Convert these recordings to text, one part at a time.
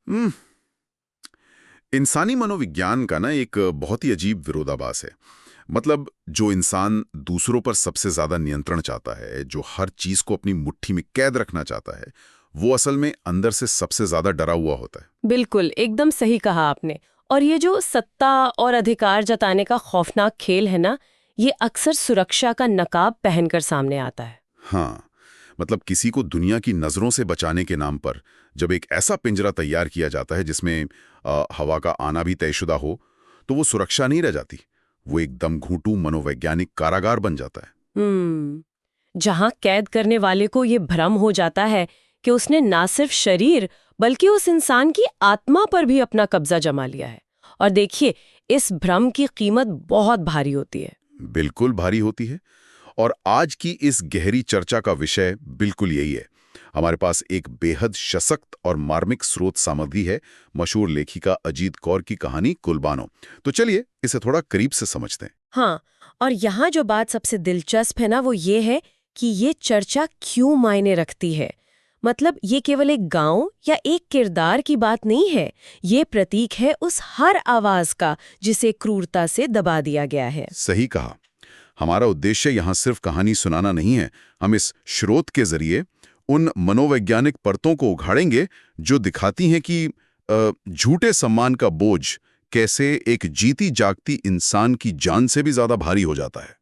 हम्म, इंसानी मनोविज्ञान का ना एक बहुत ही अजीब विरोधाभास है। मतलब जो इंसान दूसरों पर सबसे ज्यादा नियंत्रण चाहता है, जो हर चीज को अपनी मुट्ठी में कैद रखना चाहता है, वो असल में अंदर से सबसे ज्यादा डरा हुआ होता है। बिल्कुल, एकदम सही कहा आपने। और ये जो सत्ता और अधिकार जताने का खौफनाक खेल है ना, ये अक्सर सुरक्षा का नकाब पहनकर सामने आता है। हाँ, मतलब किसी को दुनिया की नजरों से बचाने के नाम पर जब एक ऐसा पिंजरा तैयार किया जाता है जिसमें हवा का आना भी तयशुदा हो, तो वो सुरक्षा नहीं रह जाती। वो एकदम घूंटू मनोवैज्ञानिक कारागार बन जाता है। जहां कैद करने वाले को ये भ्रम हो जाता है कि उसने ना सिर्फ शरीर बल्कि उस इंसान की आत्मा पर भी अपना कब्जा जमा लिया है। और देखिए, इस भ्रम की कीमत बहुत भारी होती है। बिल्कुल भारी होती है। और आज की इस गहरी चर्चा का विषय बिल्कुल यही है। हमारे पास एक बेहद सशक्त और मार्मिक स्रोत सामग्री है, मशहूर लेखिका अजीत कौर की कहानी कुर्बानो। तो चलिए इसे थोड़ा करीब से समझते हैं। हाँ, और यहाँ जो बात सबसे दिलचस्प है ना, वो ये है कि ये चर्चा क्यों मायने रखती है। मतलब ये केवल एक गांव या एक किरदार की बात नहीं है, ये प्रतीक है उस हर आवाज का जिसे क्रूरता से दबा दिया गया है। सही कहा। हमारा उद्देश्य यहाँ सिर्फ कहानी सुनाना नहीं है। हम इस स्रोत के जरिए उन मनोवैज्ञानिक परतों को उघाड़ेंगे जो दिखाती हैं कि झूठे सम्मान का बोझ कैसे एक जीती जागती इंसान की जान से भी ज्यादा भारी हो जाता है।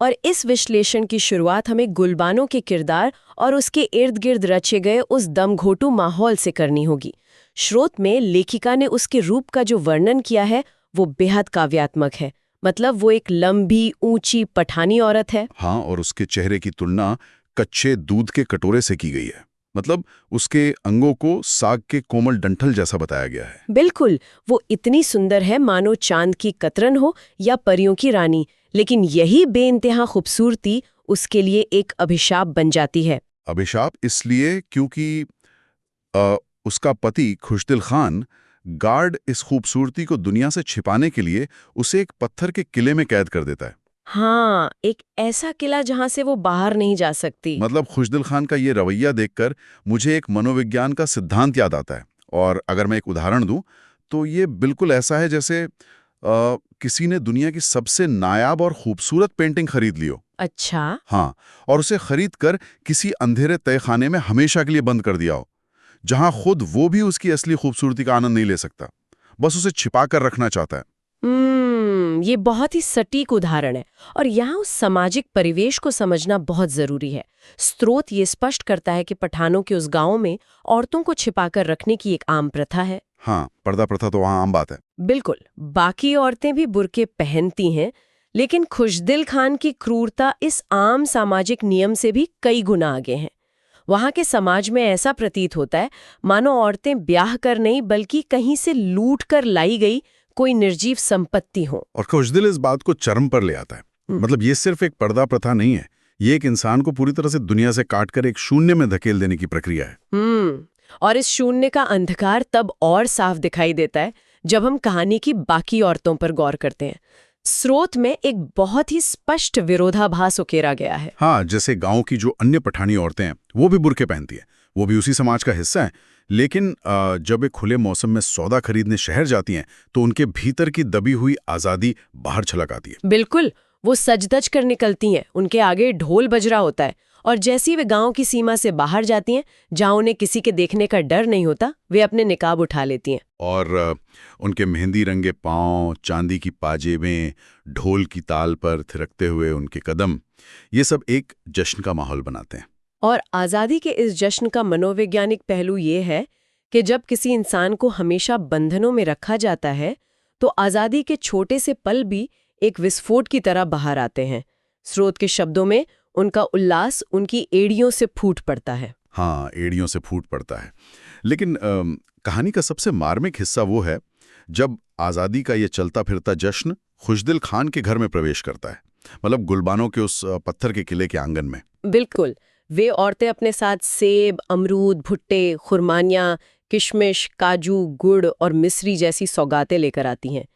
और इस विश्लेषण की शुरुआत हमें गुलबानो के किरदार और उसके इर्द गिर्द रचे गए उस दमघोटू माहौल से करनी होगी। स्रोत में लेखिका ने उसके रूप का जो वर्णन किया है वो बेहद काव्यात्मक है। मतलब वो एक लंबी ऊंची पठानी औरत है। हाँ, और उसके चेहरे की तुलना कच्चे दूध के कटोरे से की गई है। मतलब उसके अंगों को साग के कोमल डंठल जैसा बताया गया है। बिल्कुल, वो इतनी सुंदर है मानो चांद की कतरन हो या परियों की रानी। लेकिन यही बेइंतहा खूबसूरती उसके लिए एक अभिशाप बन जाती है। अभिशाप इसलिए क्योंकि अ, उसका पति खुशदिल खान गार्ड इस खूबसूरती को दुनिया से छिपाने के लिए उसे एक पत्थर के किले में कैद कर देता है। हाँ, एक ऐसा किला जहां से वो बाहर नहीं जा सकती। मतलब खुशदिल खान का ये रवैया देखकर मुझे एक मनोविज्ञान का सिद्धांत याद आता है। और अगर मैं एक उदाहरण दूं, तो ये बिल्कुल ऐसा है जैसे किसी ने दुनिया की सबसे नायाब और खूबसूरत पेंटिंग खरीद ली हो। अच्छा। हाँ, और उसे खरीद कर किसी अंधेरे तहखाने में हमेशा के लिए बंद कर दिया हो, जहां खुद वो भी उसकी असली खूबसूरती का आनंद नहीं ले सकता, बस उसे छिपा कर रखना चाहता है। ये बहुत ही सटीक उदाहरण है। और यहाँ उस सामाजिक परिवेश को समझना बहुत जरूरी है। स्रोत ये स्पष्ट करता है कि पठानों के उस गांव में औरतों को छिपाकर रखने की एक आम प्रथा है। हाँ, पर्दा प्रथा तो वहाँ आम बात है। बिल्कुल, बाकी औरतें भी बुर्के पहनती हैं, लेकिन खुशदिल खान की क्रूरता इस आम सामाजिक नियम से भी कई गुना आगे है। वहां के समाज में ऐसा प्रतीत होता है मानो औरतें ब्याह कर नहीं बल्कि कहीं से लूट कर लाई गई कोई निर्जीव संपत्ति हो। और खुशदिल इस बात को चरम पर ले आता है। हम्म। मतलब ये सिर्फ एक पर्दा प्रथा नहीं है, ये एक इंसान को पूरी तरह से दुनिया से काटकर एक शून्य में धकेल देने की प्रक्रिया है। और इस शून्य का अंधकार तब और साफ दिखाई देता है जब हम कहानी की बाकी औरतों पर गौर करते हैं। स्रोत में एक बहुत ही स्पष्ट विरोधाभास उकेरा गया है। हाँ, जैसे गांव की जो अन्य पठानी औरतें हैं वो भी बुर्के पहनती हैं, वो भी उसी समाज का हिस्सा है। लेकिन जब एक खुले मौसम में सौदा खरीदने शहर जाती हैं तो उनके भीतर की दबी हुई आज़ादी बाहर छलक आती है। बिल्कुल, वो सज-धज कर निकलती हैं, उनके आगे ढोल बज रहा होता है। और जैसे ही वे गांव की सीमा से बाहर जाती हैं, जहां उन्हें किसी के देखने का डर नहीं होता, वे अपने निकाब उठा लेती हैं। और उनके मेहंदी रंगे पांव, चांदी की पाजेबें, ढोल की ताल पर थिरकते हुए उनके कदम, ये सब एक जश्न का माहौल बनाते हैं। और आज़ादी के इस जश्न का मनोवैज्ञानिक पहलू ये है कि जब किसी इंसान को हमेशा बंधनों में रखा जाता है, तो आज़ादी के छोटे से पल भी एक विस्फोट की तरह बाहर आते हैं। स्रोत के शब्दों में उनका उल्लास उनकी एड़ियों से फूट पड़ता है। हाँ, एड़ियों से फूट पड़ता है। लेकिन कहानी का सबसे मार्मिक हिस्सा वो है जब आज़ादी का ये चलता फिरता जश्न खुशदिल खान के घर में प्रवेश करता है। मतलब गुलबानों के उस पत्थर के किले के आंगन में। बिल्कुल, वे औरतें अपने साथ सेब, अमरूद, भुट्टे, खुरमानियाँ, किशमिश, काजू, गुड़ और मिश्री जैसी सौगातें लेकर आती हैं।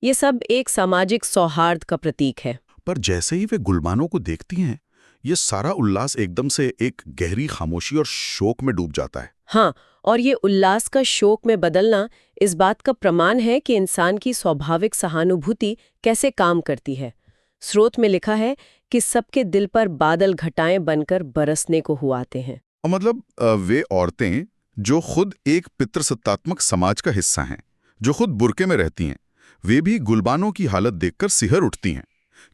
ये सब एक सामाजिक सौहार्द का प्रतीक है। पर जैसे ही वे गुलबानों को देखती हैं, ये सारा उल्लास एकदम से एक गहरी खामोशी और शोक में डूब जाता है। हाँ, और ये उल्लास का शोक में बदलना इस बात का प्रमाण है कि इंसान की स्वाभाविक सहानुभूति कैसे काम करती है। स्रोत में लिखा है कि सबके दिल पर बादल घटाएं बनकर बरसने को हुआते हैं। और मतलब वे औरतें जो खुद एक पितृसत्तात्मक समाज का हिस्सा हैं, जो खुद बुर्के में रहती हैं, वे भी गुलबानों की हालत देखकर सिहर उठती हैं,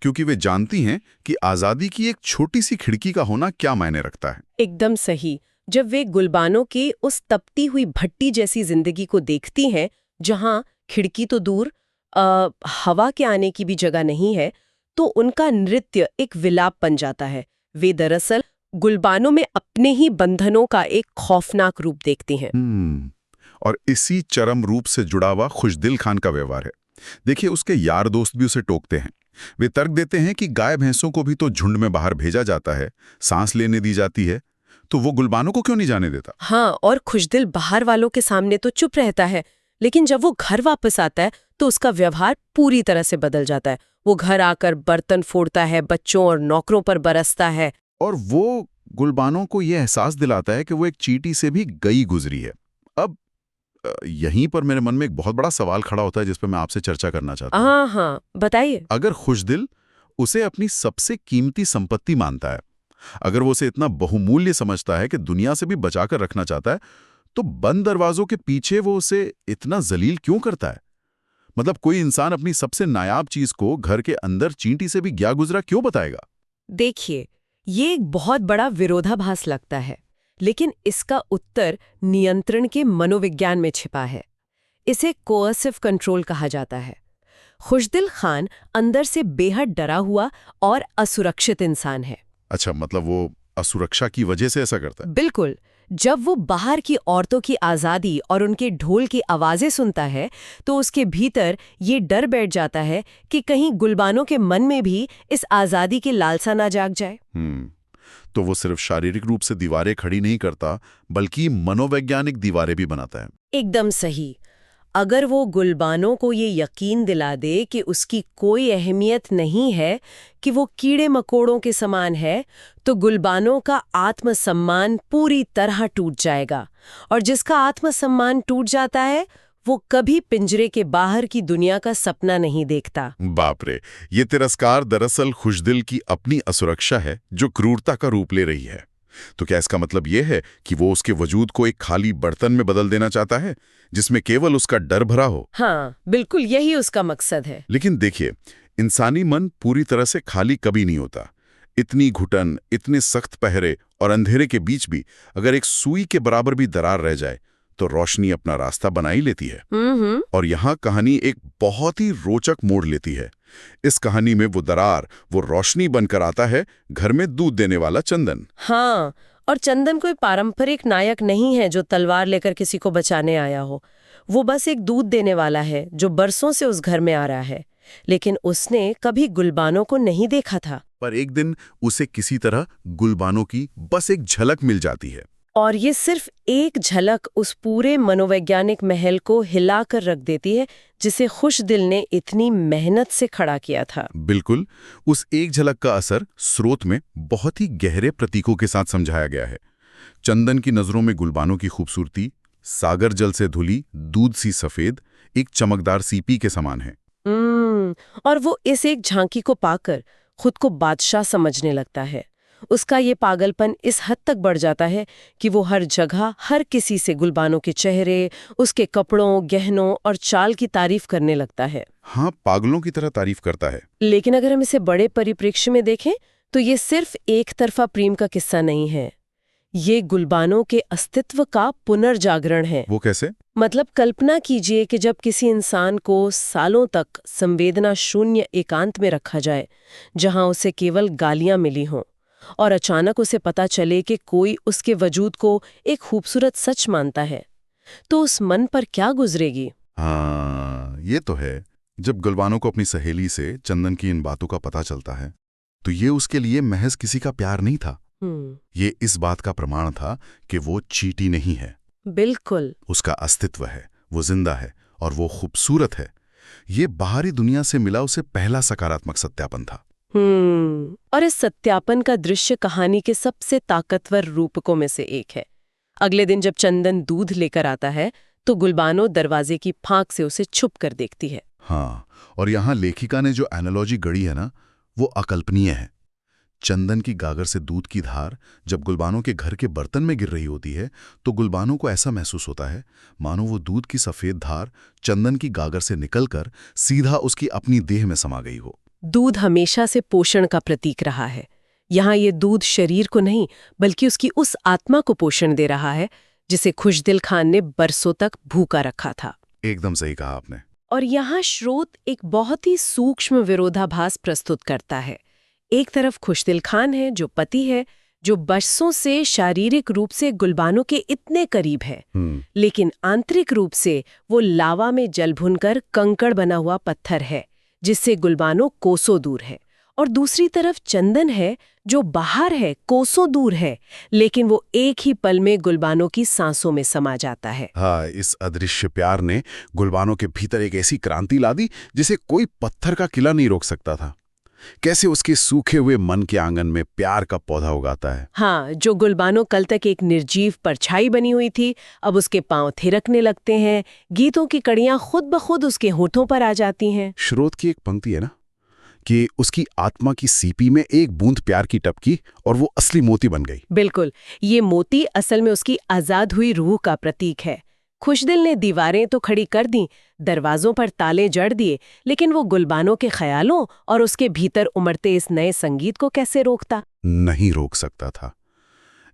क्योंकि वे जानती हैं कि आज़ादी की एक छोटी सी खिड़की का होना क्या मायने रखता है। एकदम सही। जब वे गुलबानों की उस तपती हुई भट्टी जैसी जिंदगी को देखती हैं, जहां खिड़की तो दूर हवा के आने की भी जगह नहीं है, तो उनका नृत्य एक विलाप बन जाता है। वे दरअसल गुलबानों में अपने ही बंधनों का एक खौफनाक रूप देखती हैं। और इसी चरम रूप से जुड़ा हुआ खुशदिल खान का व्यवहार है। देखिए, उसके यार दोस्त भी उसे टोकते हैं। वे तर्क देते हैं कि गाय भैंसों को भी तो झुंड में बाहर भेजा जाता है, सांस लेने दी जाती है, तो वो गुलबानों को क्यों नहीं जाने देता? हाँ, और खुशदिल बाहर वालों के सामने तो चुप रहता है, लेकिन जब वो घर वापस आता है तो उसका व्यवहार पूरी तरह से बदल जाता है। वो घर आकर बर्तन फोड़ता है, बच्चों और नौकरों पर बरसता है। और वो गुलबानों को यह एहसास दिलाता है कि वो एक चींटी से भी गई गुजरी है। अब यहीं पर मेरे मन में एक बहुत बड़ा सवाल खड़ा होता है जिस पर मैं आपसे चर्चा करना चाहता हूँ। हाँ, बताइए। अगर खुशदिल उसे अपनी सबसे कीमती संपत्ति मानता है, अगर वो उसे इतना बहुमूल्य समझता है कि दुनिया से भी बचाकर रखना चाहता है, तो बंद दरवाजों के पीछे वो उसे इतना जलील क्यों करता है? मतलब कोई इंसान अपनी सबसे नायाब चीज को घर के अंदर चींटी से भी गया गुजरा क्यों बताएगा? देखिए, ये एक बहुत बड़ा विरोधाभास लगता है, लेकिन इसका उत्तर नियंत्रण के मनोविज्ञान में छिपा है। इसे कोअर्सिव कंट्रोल कहा जाता है। खुशदिल खान अंदर से बेहद डरा हुआ और असुरक्षित इंसान है। अच्छा, मतलब वो असुरक्षा की वजह से ऐसा करता है? बिल्कुल। जब वो बाहर की औरतों की आज़ादी और उनके ढोल की आवाज़ें सुनता है, तो उसके भीतर ये डर बैठ जाता है कि कहीं गुलबानों के मन में भी इस आज़ादी की लालसा ना जाग जाए। तो वो सिर्फ शारीरिक रूप से दीवारें खड़ी नहीं करता, बल्कि मनोवैज्ञानिक दीवारें भी बनाता है। एकदम सही। अगर वो गुलबानों को ये यकीन दिला दे कि उसकी कोई अहमियत नहीं है, कि वो कीड़े मकोड़ों के समान है, तो गुलबानों का आत्मसम्मान पूरी तरह टूट जाएगा। और जिसका आत्मसम्मान टूट जाता है, वो कभी पिंजरे के बाहर की दुनिया का सपना नहीं देखता। बाप रे, ये तिरस्कार दरअसल खुशदिल की अपनी असुरक्षा है जो क्रूरता का रूप ले रही है। तो क्या इसका मतलब ये है कि वो उसके वजूद को एक खाली बर्तन में बदल देना चाहता है, जिसमें केवल उसका डर भरा हो? हाँ, बिल्कुल यही उसका मकसद है। लेकिन देखिए, इंसानी मन पूरी तरह से खाली कभी नहीं होता। इतनी घुटन, इतने सख्त पहरे और अंधेरे के बीच भी अगर एक सुई के बराबर भी दरार रह जाए, तो रोशनी अपना रास्ता बना ही लेती है। और यहाँ कहानी एक बहुत ही रोचक मोड़ लेती है। इस कहानी में वो दरार, वो रोशनी बनकर आता है घर में दूध देने वाला चंदन। हाँ, और चंदन कोई पारंपरिक नायक नहीं है जो तलवार लेकर किसी को बचाने आया हो। वो बस एक दूध देने वाला है जो बरसों से उस घर में आ रहा है, लेकिन उसने कभी गुलबानों को नहीं देखा था। पर एक दिन उसे किसी तरह गुलबानों की बस एक झलक मिल जाती है। और ये सिर्फ एक झलक उस पूरे मनोवैज्ञानिक महल को हिला कर रख देती है, जिसे खुशदिल ने इतनी मेहनत से खड़ा किया था। बिल्कुल, उस एक झलक का असर स्रोत में बहुत ही गहरे प्रतीकों के साथ समझाया गया है। चंदन की नजरों में गुलबानों की खूबसूरती सागर जल से धुली दूध सी सफेद एक चमकदार सीपी के समान है। और वो इस एक झांकी को पाकर खुद को बादशाह समझने लगता है। उसका ये पागलपन इस हद तक बढ़ जाता है कि वो हर जगह हर किसी से गुलबानों के चेहरे, उसके कपड़ों, गहनों और चाल की तारीफ करने लगता है। हाँ, पागलों की तरह तारीफ करता है। लेकिन अगर हम इसे बड़े परिप्रेक्ष्य में देखें, तो ये सिर्फ एक तरफा प्रेम का किस्सा नहीं है। ये गुलबानों के अस्तित्व का पुनर्जागरण है। वो कैसे? मतलब कल्पना कीजिए कि जब किसी इंसान को सालों तक संवेदना शून्य एकांत में रखा जाए, जहां उसे केवल गालियां मिली हों, और अचानक उसे पता चले कि कोई उसके वजूद को एक खूबसूरत सच मानता है, तो उस मन पर क्या गुजरेगी? हाँ, ये तो है। जब गुलबानों को अपनी सहेली से चंदन की इन बातों का पता चलता है, तो ये उसके लिए महज किसी का प्यार नहीं था। ये इस बात का प्रमाण था कि वो चींटी नहीं है। बिल्कुल। उसका अस्तित्व है, वो जिंदा है और वो खूबसूरत है। ये बाहरी दुनिया से मिला उसे पहला सकारात्मक सत्यापन था। और इस सत्यापन का दृश्य कहानी के सबसे ताकतवर रूपकों में से एक है। अगले दिन जब चंदन दूध लेकर आता है तो गुलबानो दरवाजे की फांक से उसे छुप कर देखती है। हाँ, और यहाँ लेखिका ने जो एनालॉजी गढ़ी है ना, वो अकल्पनीय है। चंदन की गागर से दूध की धार जब गुलबानो के घर के बर्तन में गिर रही होती है तो गुलबानो को ऐसा महसूस होता है मानो वो दूध की सफेद धार चंदन की गागर से निकलकर सीधा उसकी अपनी देह में समा गई हो। दूध हमेशा से पोषण का प्रतीक रहा है। यहाँ ये दूध शरीर को नहीं बल्कि उसकी उस आत्मा को पोषण दे रहा है जिसे खुशदिल खान ने बरसों तक भूखा रखा था। एकदम सही कहा आपने। और यहाँ स्रोत एक बहुत ही सूक्ष्म विरोधाभास प्रस्तुत करता है। एक तरफ खुशदिल खान है जो पति है, जो बरसों से शारीरिक रूप से गुलबानो के इतने करीब है, लेकिन आंतरिक रूप से वो लावा में जल भुनकर कंकड़ बना हुआ पत्थर है जिससे गुलबानो कोसों दूर है। और दूसरी तरफ चंदन है जो बाहर है, कोसों दूर है, लेकिन वो एक ही पल में गुलबानो की सांसों में समा जाता है। हाँ, इस अदृश्य प्यार ने गुलबानो के भीतर एक ऐसी क्रांति ला दी जिसे कोई पत्थर का किला नहीं रोक सकता था। कैसे उसके सूखे हुए मन के आंगन में प्यार का पौधा उगाता है। हाँ, जो गुलबानो कल तक एक निर्जीव परछाई बनी हुई थी, अब उसके पांव थिरकने लगते हैं, गीतों की कड़ियां खुद ब खुद उसके होठों पर आ जाती हैं। स्रोत की एक पंक्ति है ना कि उसकी आत्मा की सीपी में एक बूंद प्यार की टपकी और वो असली मोती बन गई। बिल्कुल, ये मोती असल में उसकी आजाद हुई रूह का प्रतीक है। खुशदिल ने दीवारें तो खड़ी कर दी, दरवाजों पर ताले जड़ दिए, लेकिन वो गुलबानो के ख्यालों और उसके भीतर उमड़ते इस नए संगीत को कैसे रोकता? नहीं रोक सकता था।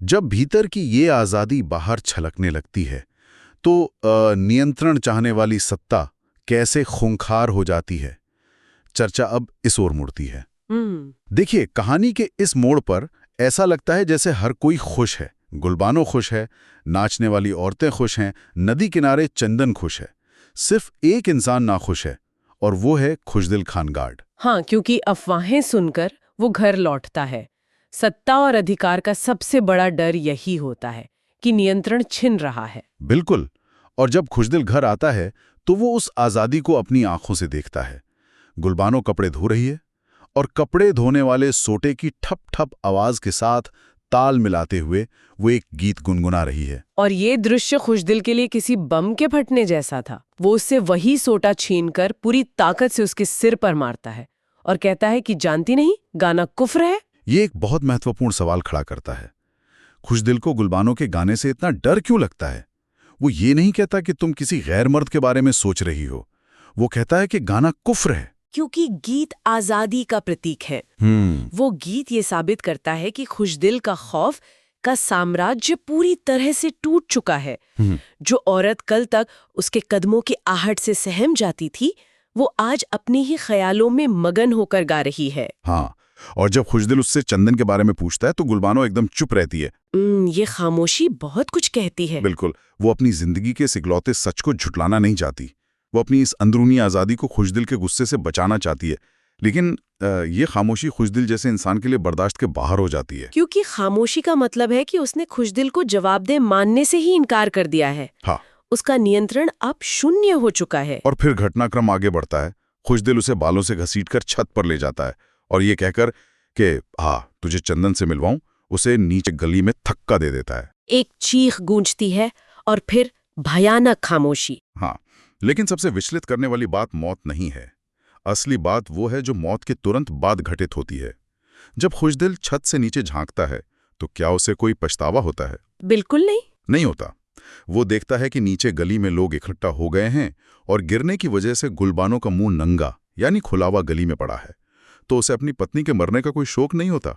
जब भीतर की ये आजादी बाहर छलकने लगती है तो नियंत्रण चाहने वाली सत्ता कैसे खूंखार हो जाती है। चर्चा अब इस ओर मुड़ती है। देखिए, कहानी के इस मोड़ पर ऐसा लगता है जैसे हर कोई खुश है। गुलबानो खुश है, नाचने वाली औरतें खुश हैं, नदी किनारे चंदन खुश है। सिर्फ एक इंसान नाखुश है और वो है खुशदिल खान गार्ड। हाँ, क्योंकि अफवाहें सुनकर वो घर लौटता है। सत्ता और अधिकार का सबसे बड़ा डर यही होता है कि नियंत्रण छिन रहा है। बिल्कुल। और जब खुशदिल घर आता है तो वो उस आजादी को अपनी आंखों से देखता है। गुलबानो कपड़े धो रही है और कपड़े धोने वाले सोटे की ठप ठप आवाज के साथ ताल मिलाते हुए वो एक गीत गुनगुना रही है। और ये दृश्य खुशदिल के लिए किसी बम के फटने जैसा था। वो उससे वही सोटा छीनकर पूरी ताकत से उसके सिर पर मारता है और कहता है कि जानती नहीं, गाना कुफ्र है। ये एक बहुत महत्वपूर्ण सवाल खड़ा करता है। खुशदिल को गुलबानो के गाने से इतना डर क्यों लगता है? वो ये नहीं कहता कि तुम किसी गैर मर्द के बारे में सोच रही हो। वो कहता है कि गाना कुफ्र है। क्योंकि गीत आजादी का प्रतीक है। वो गीत ये साबित करता है कि खुशदिल का खौफ का साम्राज्य पूरी तरह से टूट चुका है। जो औरत कल तक उसके कदमों की आहट से सहम जाती थी, वो आज अपने ही ख्यालों में मगन होकर गा रही है। हाँ, और जब खुशदिल उससे चंदन के बारे में पूछता है तो गुलबानो एकदम चुप रहती है। ये खामोशी बहुत कुछ कहती है। बिल्कुल, वो अपनी जिंदगी के सिकलौते सच को झुटलाना नहीं चाहती। वो अपनी इस अंदरूनी आज़ादी को खुशदिल के गुस्से से बचाना चाहती है, लेकिन ये खामोशी खुशदिल जैसे इंसान के लिए बर्दाश्त के बाहर हो जाती है। क्योंकि खामोशी का मतलब है कि उसने खुशदिल को जवाबदेह मानने से ही इनकार कर दिया है। हाँ, उसका नियंत्रण अब शून्य हो चुका है। और फिर घटनाक्रम आगे बढ़ता है। खुशदिल उसे बालों से घसीटकर छत पर ले जाता है और ये कहकर कि हाँ, तुझे चंदन से मिलवाऊं, उसे नीचे गली में थक्का दे देता है। एक चीख गूंजती है और फिर भयानक खामोशी। हाँ, लेकिन सबसे विचलित करने वाली बात मौत नहीं है। असली बात वो है जो मौत के तुरंत बाद घटित होती है। जब खुशदिल छत से नीचे झांकता है तो क्या उसे कोई पछतावा होता है? बिल्कुल नहीं होता। वो देखता है कि नीचे गली में लोग इकट्ठा हो गए हैं और गिरने की वजह से गुलबानो का मुंह नंगा यानी खुला हुआ गली में पड़ा है। तो उसे अपनी पत्नी के मरने का कोई शोक नहीं होता।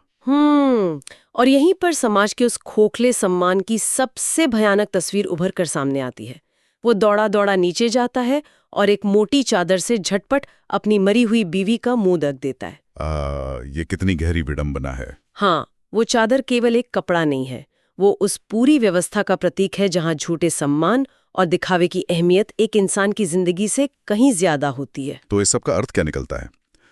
और यहीं पर समाज के उस खोखले सम्मान की सबसे भयानक तस्वीर उभर कर सामने आती है। वो दौड़ा दौड़ा नीचे जाता है और एक मोटी चादर से झटपट अपनी मरी हुई बीवी का मुंह ढक देता है। ये कितनी गहरी विडंबना है। हाँ, वो चादर केवल एक कपड़ा नहीं है, वो उस पूरी व्यवस्था का प्रतीक है जहां झूठे सम्मान और दिखावे की अहमियत एक इंसान की जिंदगी से कहीं ज्यादा होती है। तो इस सब का अर्थ क्या निकलता है?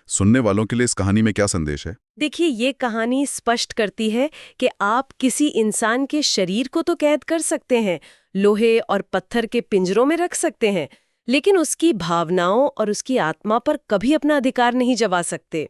सुनने वालों के लिए इस कहानी में क्या संदेश है? देखिए, ये कहानी स्पष्ट करती है कि आप किसी इंसान के शरीर को तो कैद कर सकते हैं, लोहे और पत्थर के पिंजरों में रख सकते हैं, लेकिन उसकी भावनाओं और उसकी आत्मा पर कभी अपना अधिकार नहीं जमा सकते।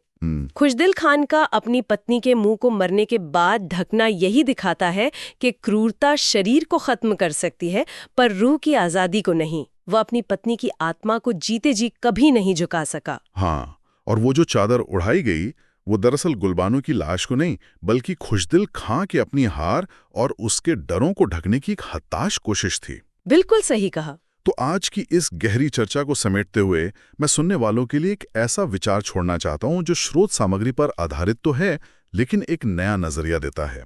खुशदिल खान का अपनी पत्नी के मुंह को मरने के बाद ढकना यही दिखाता है कि क्रूरता शरीर को खत्म कर सकती है पर रूह की आजादी को नहीं। वह अपनी पत्नी की आत्मा को जीते जी कभी नहीं झुका सका। हाँ, और वो जो चादर उड़ाई गई वो दरअसल गुलबानो की लाश को नहीं बल्कि खुशदिल खां की अपनी हार और उसके डरों को ढकने की एक हताश कोशिश थी। बिल्कुल सही कहा। तो आज की इस गहरी चर्चा को समेटते हुए मैं सुनने वालों के लिए एक ऐसा विचार छोड़ना चाहता हूं जो स्रोत सामग्री पर आधारित तो है लेकिन एक नया नजरिया देता है।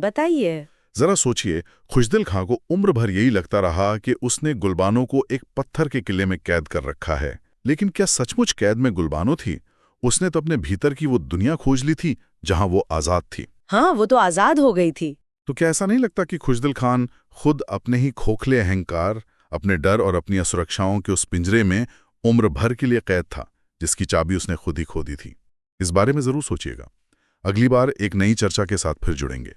बताइए। जरा सोचिए, खुशदिल खां को उम्र भर यही लगता रहा कि उसने गुलबानो को एक पत्थर के किले में कैद कर रखा है, लेकिन क्या सचमुच कैद में गुलबानो थी? उसने तो अपने भीतर की वो दुनिया खोज ली थी जहां वो आजाद थी। हाँ, वो तो आजाद हो गई थी। तो क्या ऐसा नहीं लगता कि खुशदिल खान खुद अपने ही खोखले अहंकार, अपने डर और अपनी असुरक्षाओं के उस पिंजरे में उम्र भर के लिए कैद था जिसकी चाबी उसने खुद ही खो दी थी? इस बारे में जरूर सोचिएगा। अगली बार एक नई चर्चा के साथ फिर जुड़ेंगे।